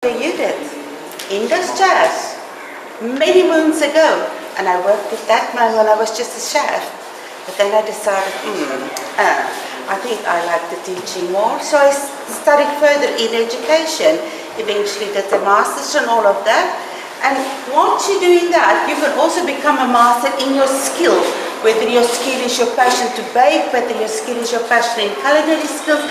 You did in those chairs many moons ago, and I worked with that man when I was just a chef. But then I decided, I think I like the teaching more, so I studied further in education. Eventually did the masters and all of that. And once you're doing that, you can also become a master in your skill. Whether your skill is your passion to bake, whether your skill is your passion in culinary skills,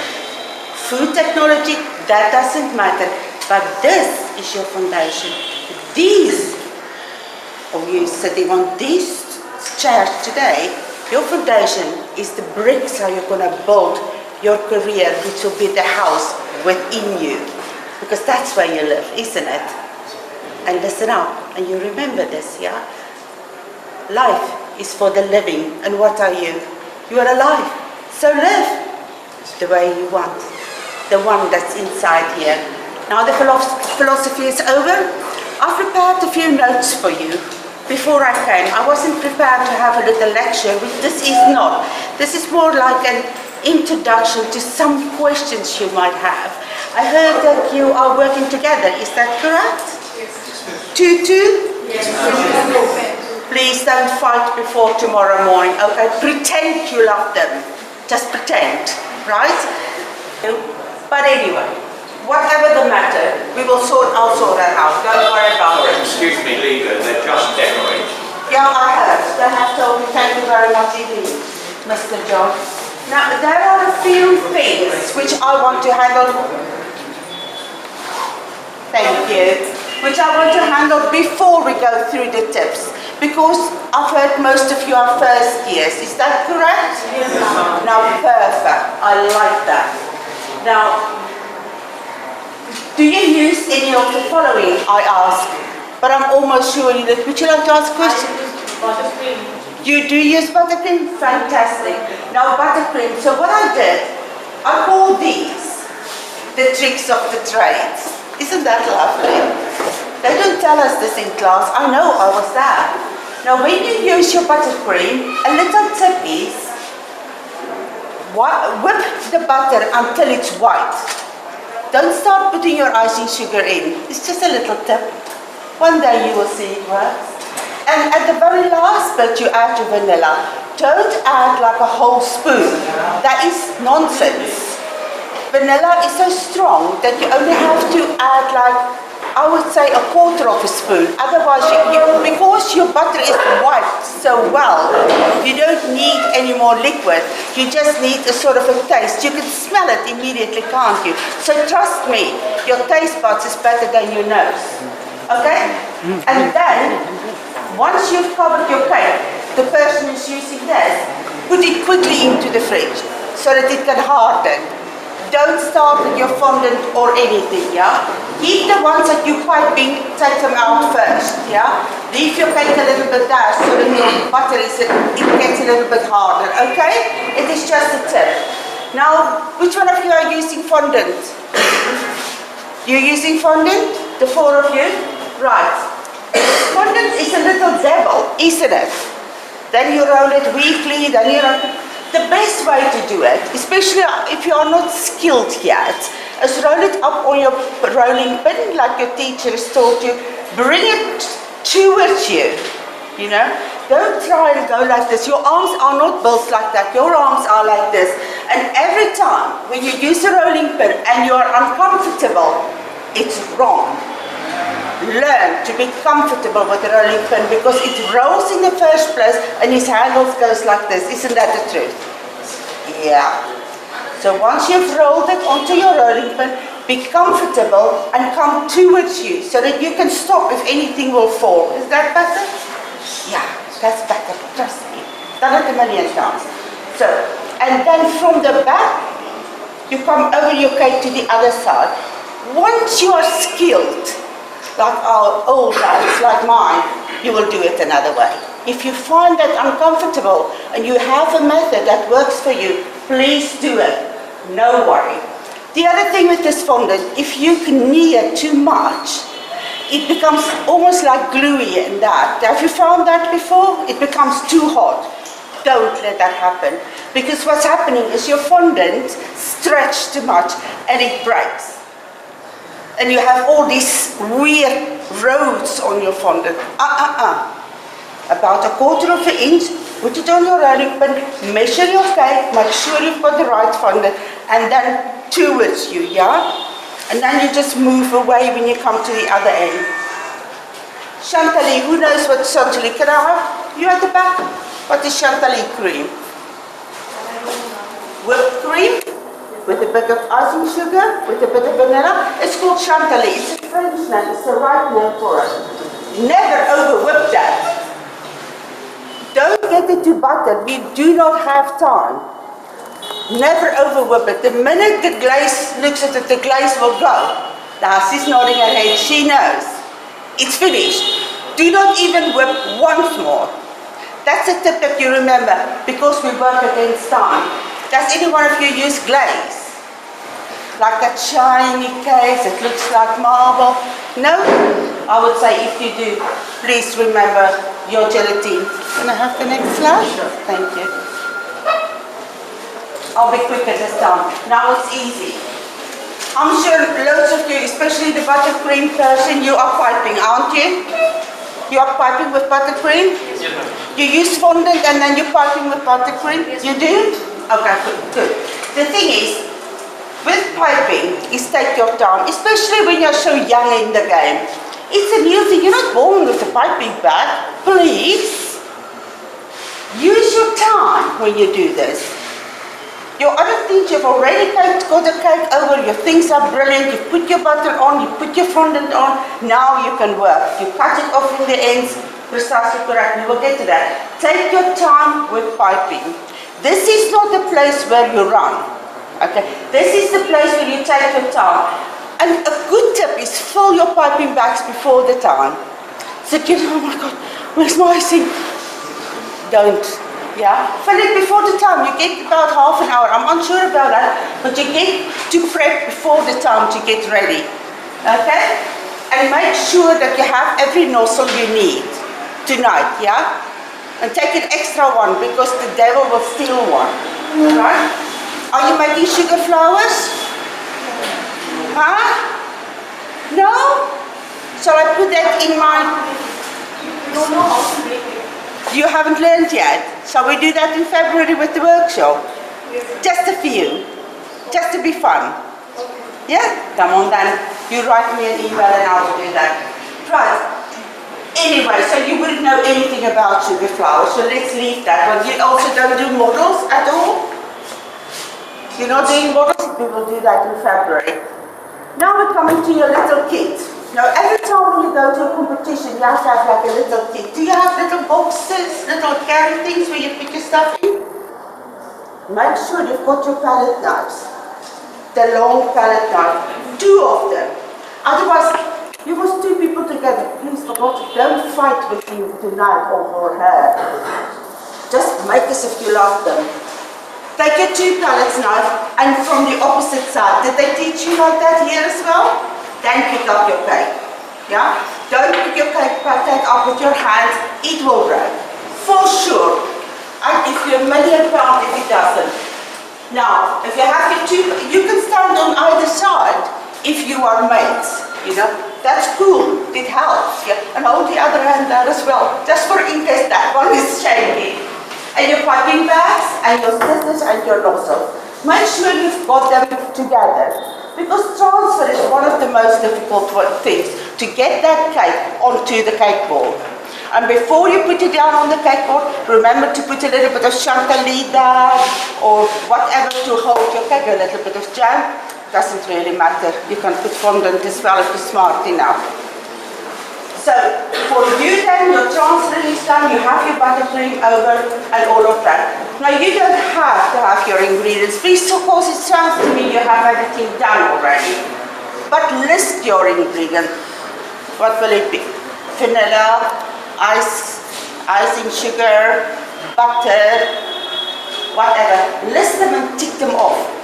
food technology, that doesn't matter. But this is your foundation. These, or you sitting on these chairs today, your foundation is the bricks how you're going to build your career, which will be the house within you. Because that's where you live, isn't it? And listen up, and you remember this, yeah? Life is for the living, and what are you? You are alive, so live the way you want, the one that's inside here. Now the philosophy is over. I've prepared a few notes for you. Before I came, I wasn't prepared to have a little lecture, which this is not. This is more like an introduction to some questions you might have. I heard that you are working together, is that correct? Yes. Two? Yes. Please don't fight before tomorrow morning, okay? Pretend you love them. Just pretend, right? But anyway, whatever the matter, I'll sort that out. Don't worry about it. Excuse me, Lida, they're just decorating. Yeah, I heard. They have told me thank you very much indeed, Mr. John. Now, there are a few things which I want to handle. Thank you. Which I want to handle before we go through the tips. Because I've heard most of you are first years. Is that correct? Yes. Now, perfect. I like that. Now, do you use any of the following, I ask? But I'm almost sure you did. Would you like to ask questions? Buttercream. You do use buttercream? Fantastic. Now, buttercream. So what I did, I call these the tricks of the trade. Isn't that lovely? They don't tell us this in class. I know, I was there. Now, when you use your buttercream, a little tip is, whip the butter until it's white. Don't start putting your icing sugar in. It's just a little tip. One day you will see it works. And at the very last bit, you add your vanilla. Don't add like a whole spoon. That is nonsense. Vanilla is so strong that you only have to add like, I would say, a quarter of a spoon. Otherwise, because your butter is wiped so well, you don't need any more liquid. You just need a sort of a taste. You can smell it immediately, can't you? So trust me, your taste buds is better than your nose. Okay? And then, once you've covered your cake, the person who's using this, put it quickly into the fridge so that it can harden. Don't start with your fondant or anything, yeah? Keep the ones that you're piping, take them out first, yeah? Leave your cake a little bit there so that your butter it gets a little bit harder, okay? It is just a tip. Now, which one of you are using fondant? You're using fondant? The four of you? Right. Fondant is a little devil, isn't it? Then you roll it weakly, then you roll it. The best way to do it, especially if you are not skilled yet, is roll it up on your rolling pin like your teacher has taught you. Bring it towards you, you know. Don't try and go like this. Your arms are not built like that. Your arms are like this. And every time when you use a rolling pin and you are uncomfortable, it's wrong. Learn to be comfortable with the rolling pin because it rolls in the first place and his handle goes like this. Isn't that the truth? Yeah. So once you've rolled it onto your rolling pin, be comfortable and come towards you so that you can stop if anything will fall. Is that better? Yeah, that's better. Trust me. Done it a million times. So, and then from the back, you come over your cake to the other side. Once you are skilled, like our old lads, like mine, you will do it another way. If you find that uncomfortable and you have a method that works for you, please do it. No worry. The other thing with this fondant, if you knead too much, it becomes almost like gluey and that. Have you found that before? It becomes too hot. Don't let that happen. Because what's happening is your fondant stretches too much and it breaks. and you have all these weird roads on your fondant. About 1/4 of an inch, put it on your rolling pin, measure your cake, make sure you've got the right fondant, and then towards you, yeah? And then you just move away when you come to the other end. Chantilly, who knows what Chantilly? Can I have you at the back? What is Chantilly cream? Whipped cream with a bit of icing sugar, with a bit of vanilla. It's called Chantilly. It's a French name. It's the right name for it. Never over whip that. Don't get it too buttered. We do not have time. Never over whip it. The minute the glaze looks at it, the glaze will go. Now she's nodding her head. She knows. It's finished. Do not even whip once more. That's a tip that you remember because we work against time. Does any one of you use glaze? Like that shiny case, it looks like marble? No? I would say if you do, please remember your gelatine. Can I have the next slide? Thank you. I'll be quicker this time. Now it's easy. I'm sure loads of you, especially the buttercream person, you are piping, aren't you? You are piping with buttercream? Yes, ma'am. You use fondant and then you're piping with buttercream? You do? Okay, good. The thing is, with piping, is take your time, especially when you're so young in the game. It's a new thing. You're not born with a piping bag. Please, use your time when you do this. Your other things, you've already got the cake over, your things are brilliant, you put your butter on, you put your fondant on, now you can work. You cut it off in the ends, precisely correct, we will get to that. Take your time with piping. This is not the place where you run, okay? This is the place where you take your time. And a good tip is fill your piping bags before the time. So you know, oh my God, where's my icing? Don't, yeah? Fill it before the time. You get about half an hour. I'm unsure about that, but you get to prep before the time to get ready, okay? And make sure that you have every nozzle you need tonight, yeah? And take an extra one because the devil will steal one, right? Are you making sugar flowers? Huh? No? Shall I put that in my... You haven't learned yet? Shall we do that in February with the workshop? Just a few. Just to be fun. Yeah? Come on then. You write me an email and I will do that. Right. Anyway, so you wouldn't know anything about sugar flowers, so let's leave that one. You also don't do models at all? You're not doing models? We will do that in February. Now we're coming to your little kit. Now every time when you go to a competition, you have to have like a little kit. Do you have little boxes, little carry things where you put your stuff in? Make sure you've got your palette knives. The long palette knife. 2 of them. Otherwise, you was 2 people together. Please, for God, don't fight with him tonight or for her. Just make as if you love them. Take your 2 pallets knife and from the opposite side. Did they teach you like that here as well? Then pick up your cake. Yeah? Don't pick your cake up with your hands. It will break. For sure. And if you're £1 million if it doesn't. Now, if you have your 2, you can stand on either side if you are mates. You know, that's cool, it helps, yeah? And hold the other hand there as well, just for in case that one is shaky. And your piping bags, and your scissors, and your nozzle. Make sure you've got them together, because transfer is one of the most difficult things, to get that cake onto the cake board. And before you put it down on the cake board, remember to put a little bit of chantilly there, or whatever to hold your cake, a little bit of jam. Doesn't really matter. You can put fondant as well if you're smart enough. So for you then, your transferring is done, you have your buttercream over and all of that. Now you don't have to have your ingredients. Please, of course, it sounds to me you have everything done already. But list your ingredients. What will it be? Vanilla, icing sugar, butter, whatever. List them and tick them off.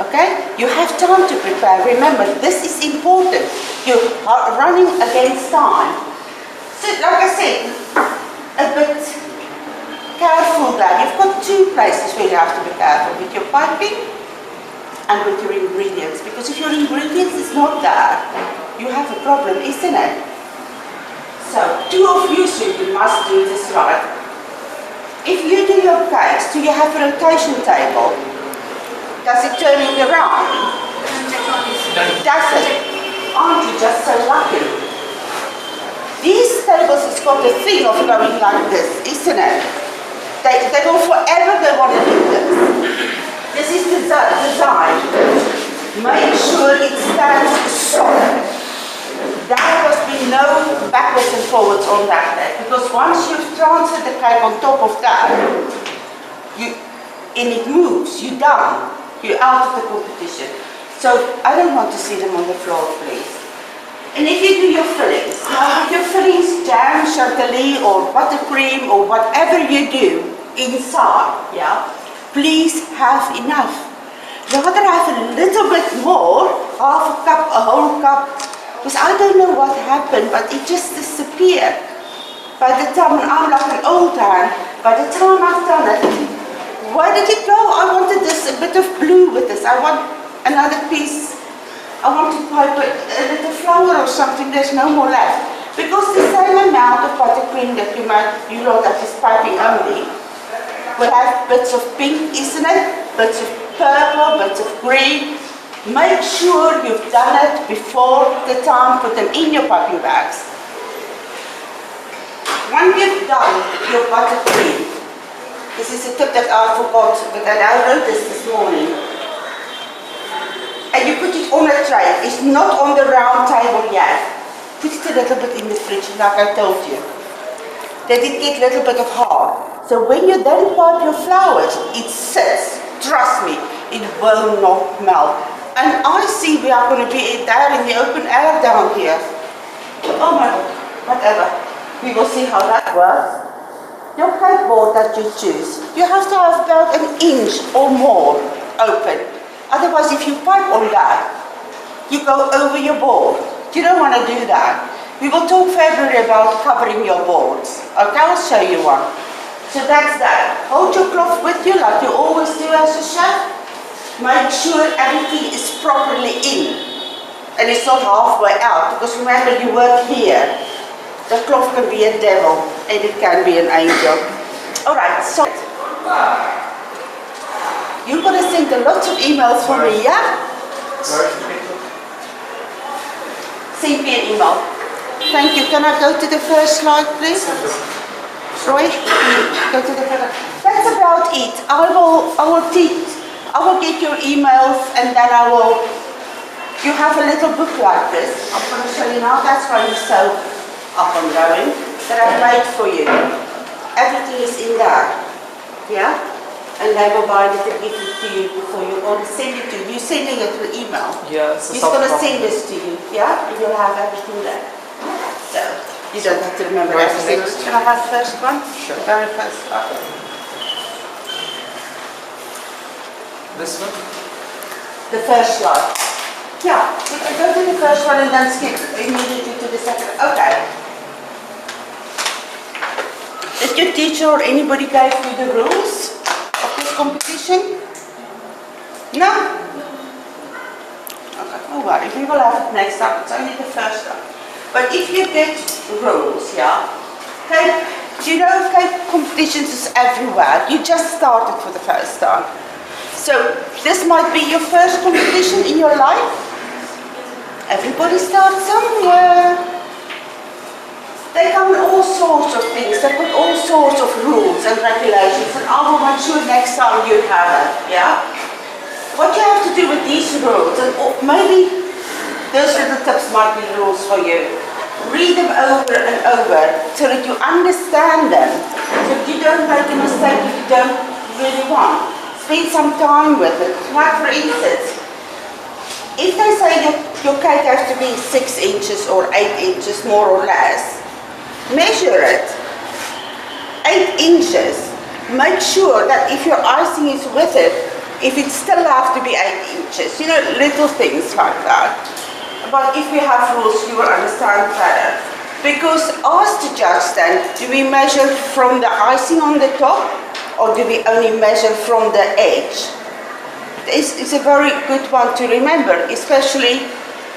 Okay? You have time to prepare. Remember, this is important. You are running against time. So, like I said, a bit careful there. You've got 2 places where you have to be careful with your piping and with your ingredients. Because if your ingredients is not there, you have a problem, isn't it? So, two of you must do this right. If you do your cakes, do you have a rotation table? Does it turn it around? Does it? Aren't you just so lucky? These tables has got a thing of going like this, isn't it? They will forever they want to do this. This is design. Make sure it stands solid. There must be no backwards and forwards on that cake, because once you've transferred the cake on top of that, and it moves, you're done. You're out of the competition. So I don't want to see them on the floor, please. And if you do your fillings, now your fillings, jam, chantilly, or buttercream, or whatever you do inside, yeah, please have enough. Rather have a little bit more, half a cup, a whole cup, because I don't know what happened, but it just disappeared. By the time, I'm like an old hand, by the time I've done it, where did it go? I wanted this, a bit of blue with this. I want another piece. I want to pipe a little flour or something. There's no more left. Because the same amount of buttercream that you might, you know, that is piping only, will have bits of pink, isn't it? Bits of purple, bits of green. Make sure you've done it before the time, put them in your piping bags. When you've done your buttercream, this is a tip that I forgot, but I wrote this morning. And you put it on a tray. It's not on the round table yet. Put it a little bit in the fridge, like I told you. Let it get a little bit of hard. So when you then pipe your flowers, it sits. Trust me, it will not melt. And I see we are going to be there in the open air down here. Oh my God, whatever. We will see how that works. Your cake board that you choose, you have to have about an inch or more open. Otherwise, if you pipe on that, you go over your board. You don't want to do that. We will talk February about covering your boards. Okay, I'll show you one. So that's that. Hold your cloth with you like you always do as a chef. Make sure everything is properly in. And it's not halfway out, because remember you work here. The cloth can be a devil and it can be an angel. Alright, so you're going to send a lot of emails for me, yeah? Send me an email. Thank you. Can I go to the first slide, please? Roy, go to the first. That's about it. I will get your emails, and then you have a little book like this. I'm going to show you now. That's why you're so up and going, that I've made for you. Everything is in there. Yeah? And they will bind it and give it to you before you want to send it to you. You're sending it through email. Yeah, it's he's going to send this to you, yeah? And you'll have everything there. So, you don't have to remember everything. Can I have the first one? Sure. The very first one. This one? The first slide. Yeah, we can go to the first one and then skip immediately to the second. Okay. Did your teacher or anybody gave you the rules of this competition? No? Okay, no worry, we will have it next time. It's only the first time. But if you get rules, yeah, cake, you know, cake competitions is everywhere. You just started for the first time. So this might be your first competition in your life. Everybody starts somewhere. They come with all sorts of things. They put all sorts of rules and regulations, and I will make sure next time you have it, yeah? What you have to do with these rules, and maybe those little tips might be rules for you. Read them over and over so that you understand them, so that you don't make a mistake if you don't really want. Spend some time with it. Like for instance, if they say that your cake has to be 6 inches or 8 inches more or less, measure it. 8 inches. Make sure that if your icing is with it, if it still has to be 8 inches, you know, little things like that. But if we have rules, you will understand better. Because ask the judge then, do we measure from the icing on the top, or do we only measure from the edge? is a very good one to remember, especially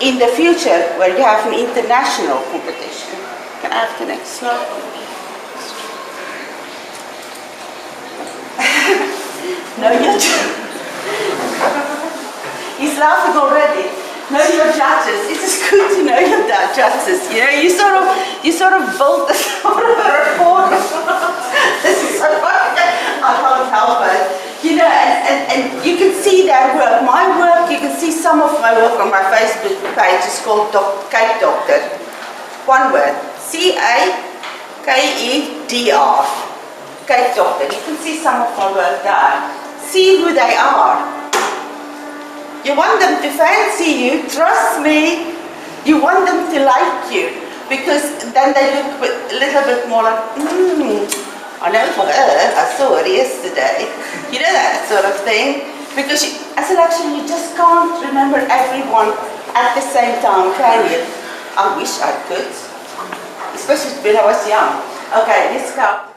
in the future where you have an international competition. Can I have the next slide? No, you're he's laughing already. Know your judges. It is good to know your judges. You know, you sort of build this sort of a report. This is so funny. I can't help it. You know, and you can see their work. My work, you can see some of my work on my Facebook page. It's called Cake Doctor. One word. C-A-K-E-D-R. Cake Doctor. You can see some of my work there. See who they are. You want them to fancy you, trust me. You want them to like you, because then they look a little bit more like, I know for her, I saw her yesterday. You know, that sort of thing. Because as an actor, you just can't remember everyone at the same time, can you? I wish I could, especially when I was young. Okay, let's go.